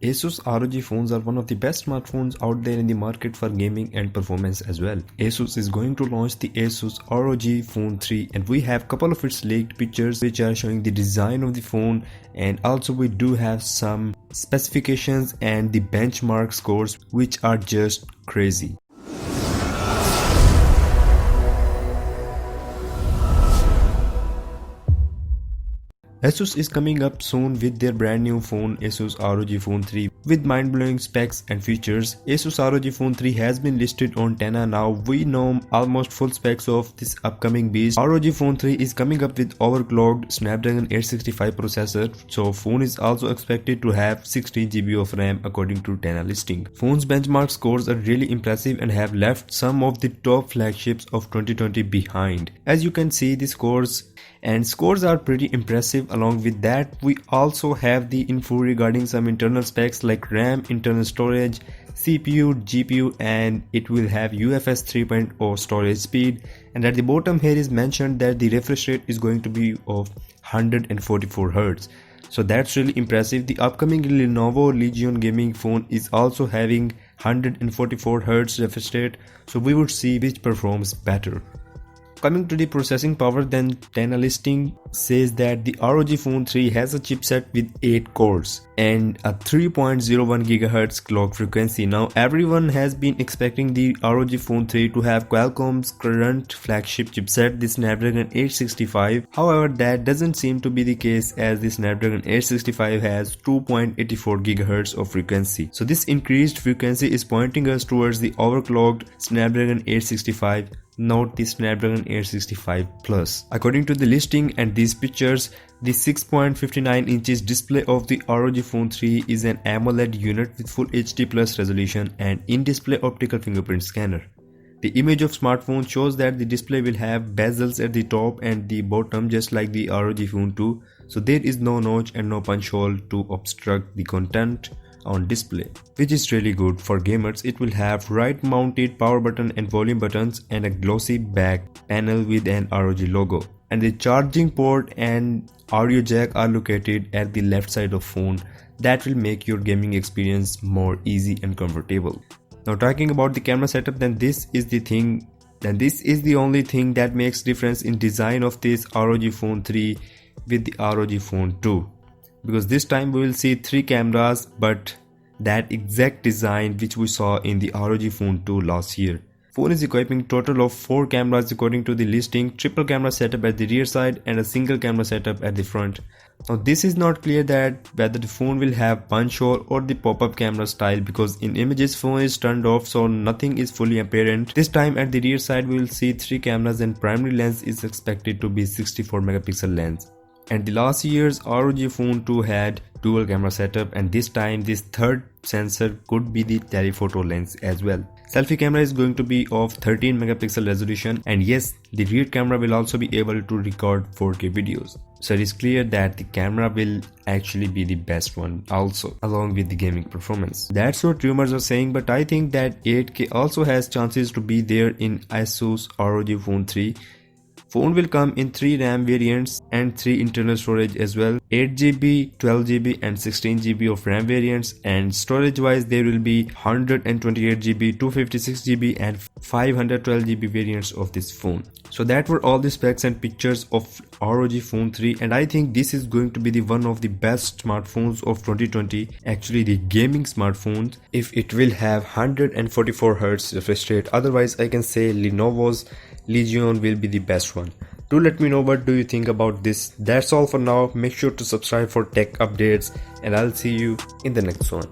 Asus ROG phones are one of the best smartphones out there in the market for gaming and performance as well. Asus is going to launch the Asus ROG Phone 3 and we have couple of its leaked pictures which are showing the design of the phone, and also we do have some specifications and the benchmark scores which are just crazy. Asus is coming up soon with their brand new phone Asus ROG Phone 3 with mind-blowing specs and features. Asus ROG Phone 3 has been listed on TENNA. Now we know almost full specs of this upcoming beast. ROG Phone 3 is coming up with overclocked Snapdragon 865 processor, so phone is also expected to have 16 GB of RAM according to TENNA Listing. Phone's benchmark scores are really impressive and have left some of the top flagships of 2020 behind. As you can see, the scores are pretty impressive. Along with that, we also have the info regarding some internal specs like RAM, internal storage, CPU, GPU, and it will have UFS 3.0 storage speed. And at the bottom here is mentioned that the refresh rate is going to be of 144 Hz. So that's really impressive. The upcoming Lenovo Legion gaming phone is also having 144 Hz refresh rate, so we would see which performs better. Coming to the processing power, then TENNA Listing says that the ROG Phone 3 has a chipset with 8 cores and a 3.01 GHz clock frequency. Now everyone has been expecting the ROG Phone 3 to have Qualcomm's current flagship chipset, the Snapdragon 865. However, that doesn't seem to be the case as the Snapdragon 865 has 2.84 GHz of frequency. So this increased frequency is pointing us towards the overclocked Snapdragon 865, not the Snapdragon 865 Plus. According to the listing and these pictures, the 6.59 inches display of the ROG Phone 3 is an AMOLED unit with Full HD Plus resolution and in-display optical fingerprint scanner. The image of smartphone shows that the display will have bezels at the top and the bottom just like the ROG Phone 2, so there is no notch and no punch hole to obstruct the content on display, which is really good for gamers. It will have right mounted power button and volume buttons and a glossy back panel with an ROG logo, and the charging port and audio jack are located at the left side of phone. That will make your gaming experience more easy and comfortable. Now talking about the camera setup, then this is the only thing that makes difference in design of this ROG Phone 3 with the ROG Phone 2. Because this time we will see 3 cameras, but that exact design which we saw in the ROG Phone 2 last year. Phone is equipping total of 4 cameras according to the listing, triple camera setup at the rear side and a single camera setup at the front. Now this is not clear that whether the phone will have punch hole or the pop-up camera style, because in images phone is turned off so nothing is fully apparent. This time at the rear side we will see 3 cameras and primary lens is expected to be 64 megapixel lens. And the last year's ROG Phone 2 had dual camera setup, and this time this third sensor could be the telephoto lens as well. Selfie camera is going to be of 13 megapixel resolution, and yes, the rear camera will also be able to record 4K videos. So it is clear that the camera will actually be the best one also, along with the gaming performance. That's what rumors are saying, but I think that 8K also has chances to be there in Asus ROG Phone 3. Phone will come in 3 RAM variants and 3 internal storage as well, 8GB, 12GB and 16GB of RAM variants, and storage wise there will be 128GB, 256GB and 512GB variants of this phone. So that were all the specs and pictures of ROG Phone 3, and I think this is going to be the one of the best smartphones of 2020, actually the gaming smartphones, if it will have 144 Hz refresh rate. Otherwise I can say Lenovo's Legion will be the best one. Do let me know what do you think about this. That's all for now. Make sure to subscribe for tech updates and I'll see you in the next one.